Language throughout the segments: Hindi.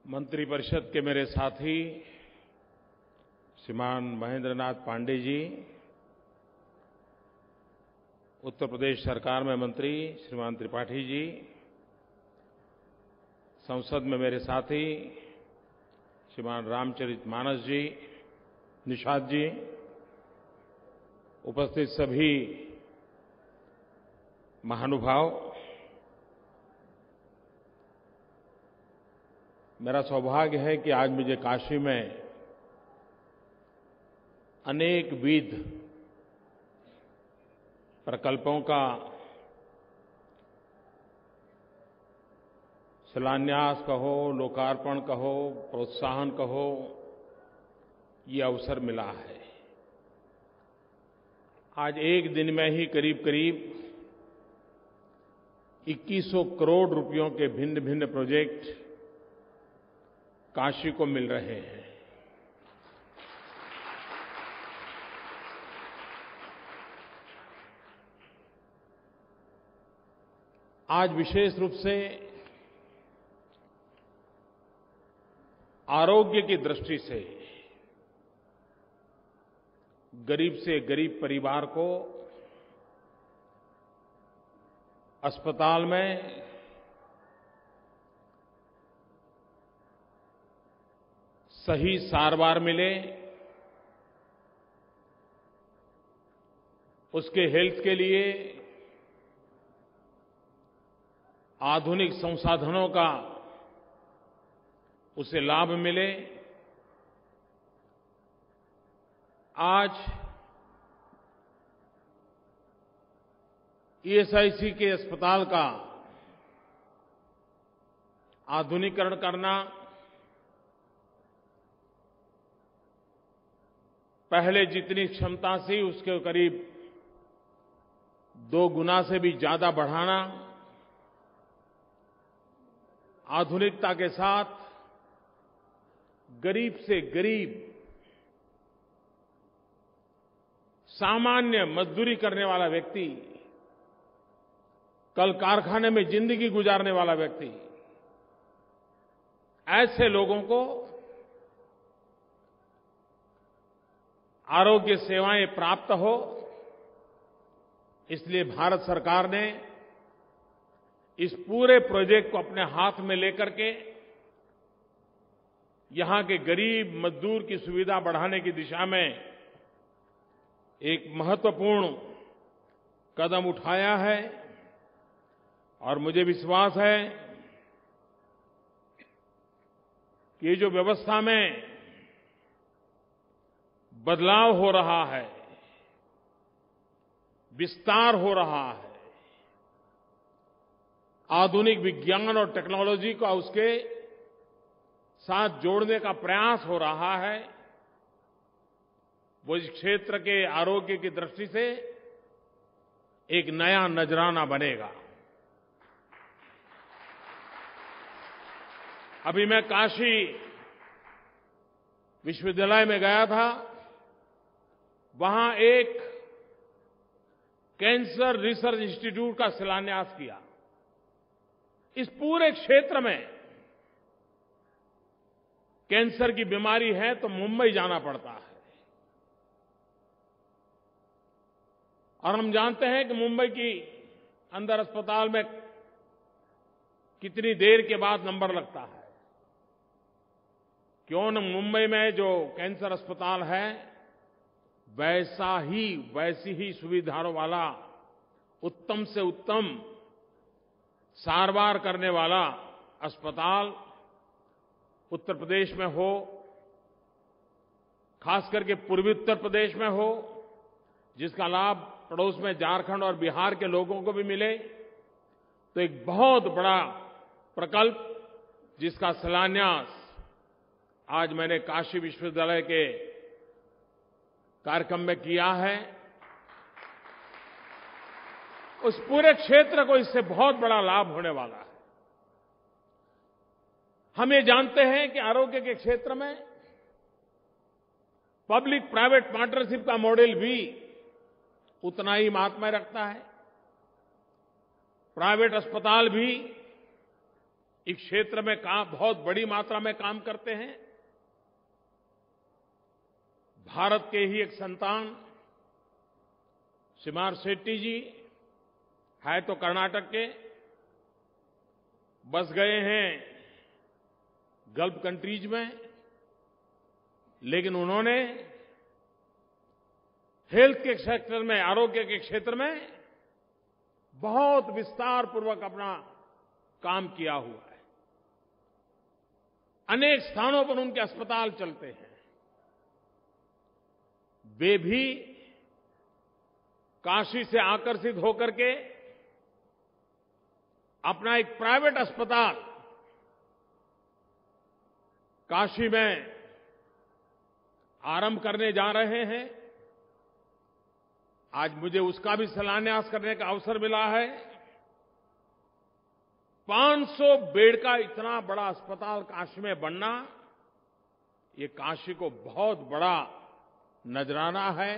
मंत्रिपरिषद के मेरे साथी श्रीमान महेंद्र नाथ पांडे जी, उत्तर प्रदेश सरकार में मंत्री श्रीमान त्रिपाठी जी, संसद में मेरे साथी श्रीमान रामचरितमानस जी, निषाद जी, उपस्थित सभी महानुभाव, मेरा सौभाग्य है कि आज मुझे काशी में अनेकविध प्रकल्पों का शिलान्यास कहो, लोकार्पण कहो, प्रोत्साहन कहो, ये अवसर मिला है। आज एक दिन में ही करीब-करीब 2100 करोड़ रुपयों के भिन्न-भिन्न प्रोजेक्ट काशी को मिल रहे हैं। आज विशेष रूप से आरोग्य की दृष्टि से गरीब से गरीब परिवार को अस्पताल में सही सारवार मिले, उसके हेल्थ के लिए आधुनिक संसाधनों का उसे लाभ मिले। आज ईएसआईसी के अस्पताल का आधुनिकीकरण करना, पहले जितनी क्षमता थी उसके करीब 2 गुना से भी ज्यादा बढ़ाना, आधुनिकता के साथ गरीब से गरीब सामान्य मजदूरी करने वाला व्यक्ति, कल कारखाने में जिंदगी गुजारने वाला व्यक्ति, ऐसे लोगों को आरोग्य सेवाएं प्राप्त हो, इसलिए भारत सरकार ने इस पूरे प्रोजेक्ट को अपने हाथ में लेकर के यहां के गरीब मजदूर की सुविधा बढ़ाने की दिशा में एक महत्वपूर्ण कदम उठाया है। और मुझे विश्वास है कि ये जो व्यवस्था में बदलाव हो रहा है, विस्तार हो रहा है, आधुनिक विज्ञान और टेक्नोलॉजी का उसके साथ जोड़ने का प्रयास हो रहा है, वो इस क्षेत्र के आरोग्य की दृष्टि से एक नया नजराना बनेगा। अभी मैं काशी विश्वविद्यालय में गया था, वहां एक कैंसर रिसर्च इंस्टीट्यूट का शिलान्यास किया। इस पूरे क्षेत्र में कैंसर की बीमारी है तो मुंबई जाना पड़ता है, और हम जानते हैं कि मुंबई की अंदर अस्पताल में कितनी देर के बाद नंबर लगता है। क्यों न मुंबई में जो कैंसर अस्पताल है वैसी ही सुविधाओं वाला उत्तम से उत्तम सारवार करने वाला अस्पताल उत्तर प्रदेश में हो, खास करके पूर्वी उत्तर प्रदेश में हो, जिसका लाभ पड़ोस में झारखंड और बिहार के लोगों को भी मिले, तो एक बहुत बड़ा प्रकल्प जिसका शिलान्यास आज मैंने काशी विश्वविद्यालय के कार्यक्रम में किया है, उस पूरे क्षेत्र को इससे बहुत बड़ा लाभ होने वाला है। हम ये जानते हैं कि आरोग्य के क्षेत्र में पब्लिक प्राइवेट पार्टनरशिप का मॉडल भी उतना ही मायने रखता है। प्राइवेट अस्पताल भी इस क्षेत्र में बहुत बड़ी मात्रा में काम करते हैं। भारत के ही एक संतान श्रीमान शेट्टी जी है तो कर्नाटक के, बस गए हैं गल्फ कंट्रीज में, लेकिन उन्होंने हेल्थ के सेक्टर में, आरोग्य के क्षेत्र में बहुत विस्तार पूर्वक अपना काम किया हुआ है। अनेक स्थानों पर उनके अस्पताल चलते हैं। वे भी काशी से आकर्षित होकर के अपना एक प्राइवेट अस्पताल काशी में आरंभ करने जा रहे हैं। आज मुझे उसका भी शिलान्यास करने का अवसर मिला है। 500 बेड का इतना बड़ा अस्पताल काशी में बनना, ये काशी को बहुत बड़ा नजराना है।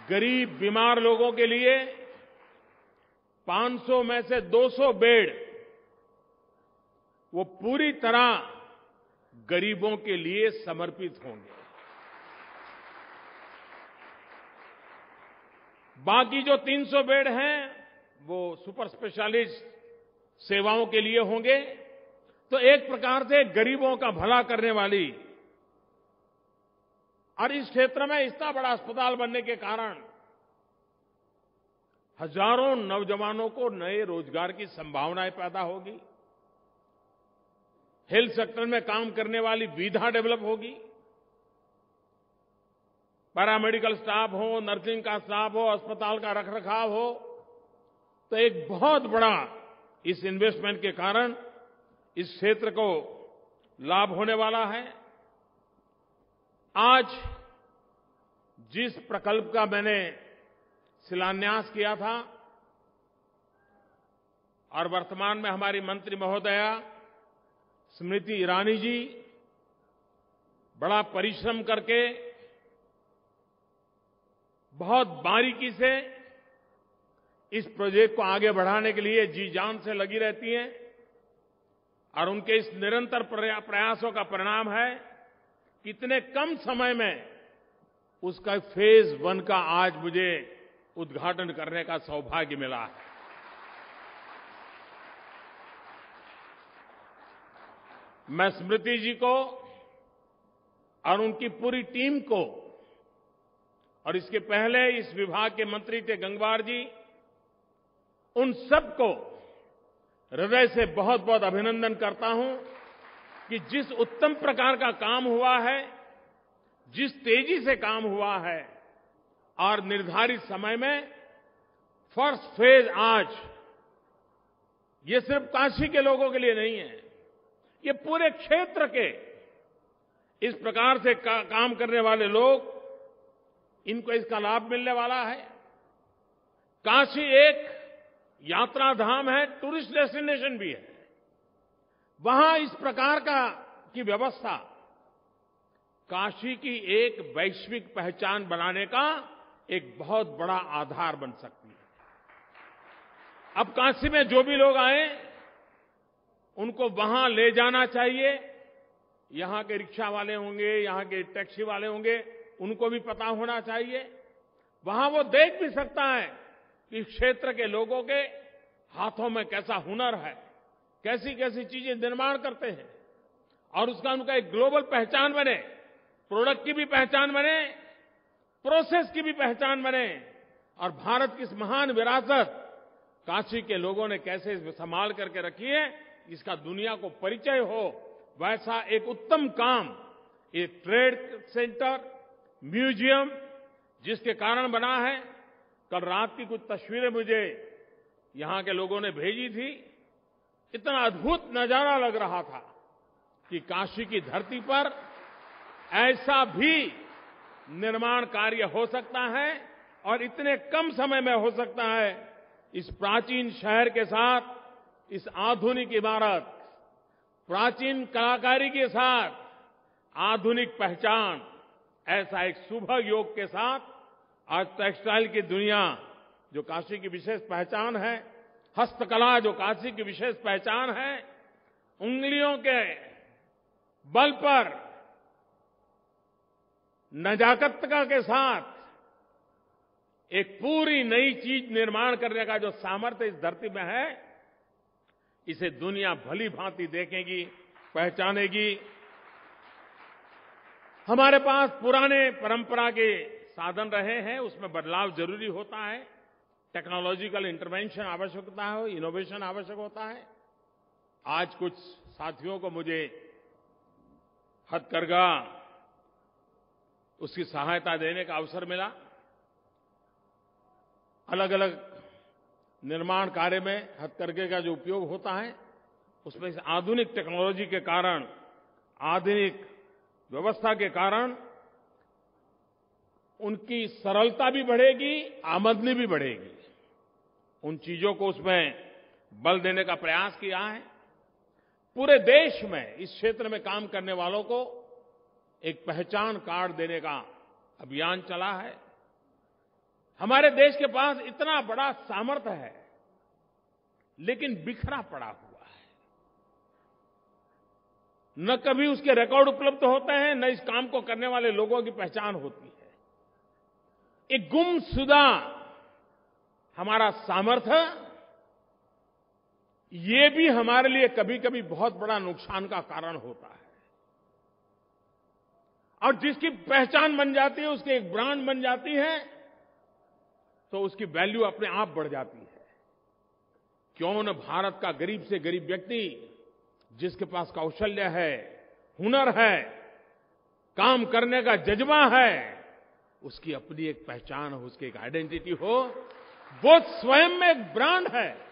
गरीब बीमार लोगों के लिए 500 में से 200 बेड वो पूरी तरह गरीबों के लिए समर्पित होंगे। बाकी जो 300 बेड हैं वो सुपर स्पेशलिस्ट सेवाओं के लिए होंगे। तो एक प्रकार से गरीबों का भला करने वाली, और इस क्षेत्र में इतना बड़ा अस्पताल बनने के कारण हजारों नौजवानों को नए रोजगार की संभावनाएं पैदा होगी। हेल्थ सेक्टर में काम करने वाली विधा डेवलप होगी। पैरामेडिकल स्टाफ हो, नर्सिंग का स्टाफ हो, अस्पताल का रखरखाव हो, तो एक बहुत बड़ा इस इन्वेस्टमेंट के कारण इस क्षेत्र को लाभ होने वाला है। आज जिस प्रकल्प का मैंने शिलान्यास किया था और वर्तमान में हमारी मंत्री महोदया स्मृति ईरानी जी बड़ा परिश्रम करके बहुत बारीकी से इस प्रोजेक्ट को आगे बढ़ाने के लिए जी जान से लगी रहती हैं, और उनके इस निरंतर प्रयासों का परिणाम है कि इतने कम समय में उसका फेज 1 का आज मुझे उद्घाटन करने का सौभाग्य मिला है। मैं स्मृति जी को और उनकी पूरी टीम को, और इसके पहले इस विभाग के मंत्री थे गंगवार जी, उन सबको हृदय से बहुत बहुत अभिनंदन करता हूं कि जिस उत्तम प्रकार का काम हुआ है, जिस तेजी से काम हुआ है, और निर्धारित समय में फर्स्ट फेज आज ये सिर्फ काशी के लोगों के लिए नहीं है, ये पूरे क्षेत्र के इस प्रकार से काम करने वाले लोग, इनको इसका लाभ मिलने वाला है। काशी एक यात्रा धाम है, टूरिस्ट डेस्टिनेशन भी है। वहां इस प्रकार की व्यवस्था काशी की एक वैश्विक पहचान बनाने का एक बहुत बड़ा आधार बन सकती है। अब काशी में जो भी लोग आए उनको वहां ले जाना चाहिए। यहां के रिक्शा वाले होंगे, यहां के टैक्सी वाले होंगे, उनको भी पता होना चाहिए। वहां वो देख भी सकता है कि इस क्षेत्र के लोगों के हाथों में कैसा हुनर है, कैसी कैसी चीजें निर्माण करते हैं, और उसका उनका एक ग्लोबल पहचान बने, प्रोडक्ट की भी पहचान बने, प्रोसेस की भी पहचान बने, और भारत की इस महान विरासत काशी के लोगों ने कैसे संभाल करके रखी है, इसका दुनिया को परिचय हो, वैसा एक उत्तम काम एक ट्रेड सेंटर, म्यूजियम जिसके कारण बना है। कल रात की कुछ तस्वीरें मुझे यहां के लोगों ने भेजी थी। इतना अद्भुत नजारा लग रहा था कि काशी की धरती पर ऐसा भी निर्माण कार्य हो सकता है, और इतने कम समय में हो सकता है। इस प्राचीन शहर के साथ इस आधुनिक इमारत, प्राचीन कलाकारी के साथ आधुनिक पहचान, ऐसा एक शुभ योग के साथ आज टेक्सटाइल की दुनिया जो काशी की विशेष पहचान है, हस्तकला जो काशी की विशेष पहचान है, उंगलियों के बल पर नजाकतता के साथ एक पूरी नई चीज निर्माण करने का जो सामर्थ्य इस धरती में है, इसे दुनिया भली भांति देखेगी, पहचानेगी। हमारे पास पुराने परंपरा के साधन रहे हैं, उसमें बदलाव जरूरी होता है। टेक्नोलॉजिकल इंटरवेंशन आवश्यक होता है, इनोवेशन आवश्यक होता है। आज कुछ साथियों को मुझे हथकरघा उसकी सहायता देने का अवसर मिला। अलग अलग निर्माण कार्य में हथकरघे का जो उपयोग होता है, उसमें से आधुनिक टेक्नोलॉजी के कारण, आधुनिक व्यवस्था के कारण उनकी सरलता भी बढ़ेगी, आमदनी भी बढ़ेगी। उन चीजों को उसमें बल देने का प्रयास किया है। पूरे देश में इस क्षेत्र में काम करने वालों को एक पहचान कार्ड देने का अभियान चला है। हमारे देश के पास इतना बड़ा सामर्थ्य है, लेकिन बिखरा पड़ा हुआ है। न कभी उसके रिकॉर्ड उपलब्ध होते हैं, न इस काम को करने वाले लोगों की पहचान होती है। एक गुमशुदा हमारा सामर्थ्य, ये भी हमारे लिए कभी-कभी बहुत बड़ा नुकसान का कारण होता है। और जिसकी पहचान बन जाती है, उसकी एक ब्रांड बन जाती है, तो उसकी वैल्यू अपने आप बढ़ जाती है। क्यों न भारत का गरीब से गरीब व्यक्ति, जिसके पास कौशल्य है, हुनर है, काम करने का जज्बा है, उसकी अपनी एक पहचान हो, उसकी एक आइडेंटिटी हो, वो स्वयं में एक ब्रांड है।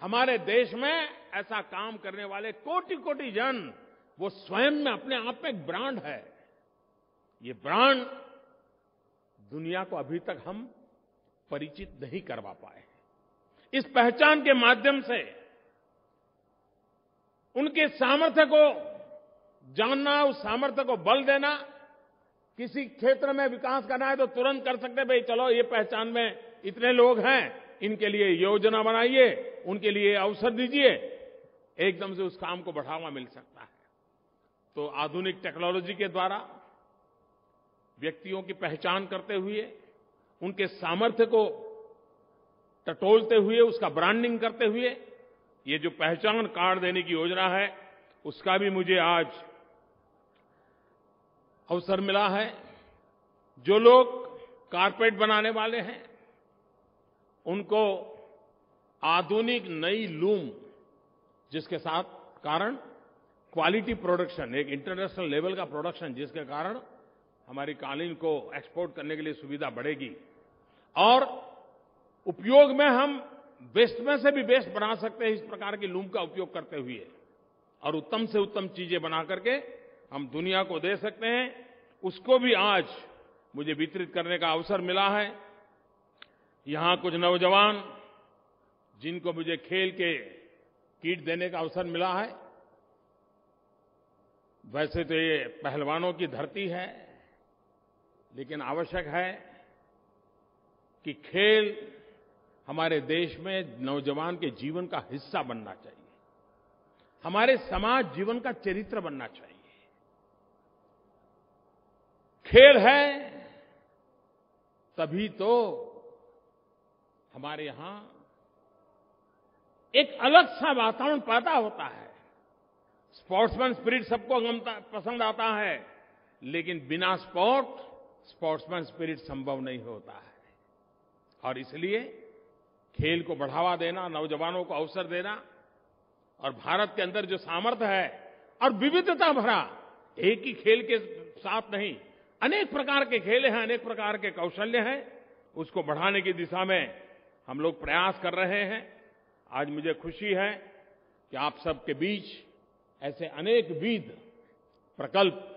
हमारे देश में ऐसा काम करने वाले कोटि-कोटि जन, वो स्वयं में अपने आप में एक ब्रांड है। ये ब्रांड दुनिया को अभी तक हम परिचित नहीं करवा पाए। इस पहचान के माध्यम से उनके सामर्थ्य को जानना, उस सामर्थ्य को बल देना। किसी क्षेत्र में विकास करना है तो तुरंत कर सकते हैं, भाई चलो ये पहचान में इतने लोग हैं, इनके लिए योजना बनाइए, उनके लिए अवसर दीजिए, एकदम से उस काम को बढ़ावा मिल सकता है। तो आधुनिक टेक्नोलॉजी के द्वारा व्यक्तियों की पहचान करते हुए, उनके सामर्थ्य को टटोलते हुए, उसका ब्रांडिंग करते हुए, ये जो पहचान कार्ड देने की योजना है, उसका भी मुझे आज अवसर मिला है। जो लोग कारपेट बनाने वाले हैं, उनको आधुनिक नई लूम, जिसके साथ कारण क्वालिटी प्रोडक्शन, एक इंटरनेशनल लेवल का प्रोडक्शन, जिसके कारण हमारी कालीन को एक्सपोर्ट करने के लिए सुविधा बढ़ेगी और उपयोग में हम वेस्ट में से भी बेस्ट बना सकते हैं इस प्रकार की लूम का उपयोग करते हुए, और उत्तम से उत्तम चीजें बना करके हम दुनिया को दे सकते हैं। उसको भी आज मुझे वितरित करने का अवसर मिला है। यहां कुछ नौजवान, जिनको मुझे खेल के किट देने का अवसर मिला है। वैसे तो ये पहलवानों की धरती है, लेकिन आवश्यक है कि खेल हमारे देश में नौजवान के जीवन का हिस्सा बनना चाहिए, हमारे समाज जीवन का चरित्र बनना चाहिए। खेल है तभी तो हमारे यहां एक अलग सा वातावरण पैदा होता है। स्पोर्ट्समैन स्पिरिट सबको पसंद आता है, लेकिन बिना स्पोर्ट्समैन स्पिरिट संभव नहीं होता है। और इसलिए खेल को बढ़ावा देना, नौजवानों को अवसर देना, और भारत के अंदर जो सामर्थ्य है और विविधता भरा, एक ही खेल के साथ नहीं, अनेक प्रकार के खेल हैं, अनेक प्रकार के कौशल्य हैं, उसको बढ़ाने की दिशा में हम लोग प्रयास कर रहे हैं। आज मुझे खुशी है कि आप सबके बीच ऐसे अनेक विध प्रकल्प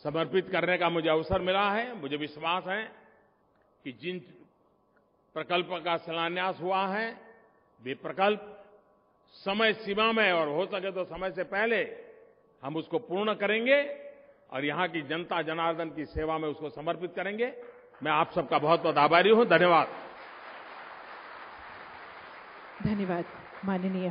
समर्पित करने का मुझे अवसर मिला है। मुझे विश्वास है कि जिन प्रकल्प का शिलान्यास हुआ है, वे प्रकल्प समय सीमा में और हो सके तो समय से पहले हम उसको पूर्ण करेंगे और यहां की जनता जनार्दन की सेवा में उसको समर्पित करेंगे। मैं आप सबका बहुत बहुत आभारी हूं। धन्यवाद। धन्यवाद माननीय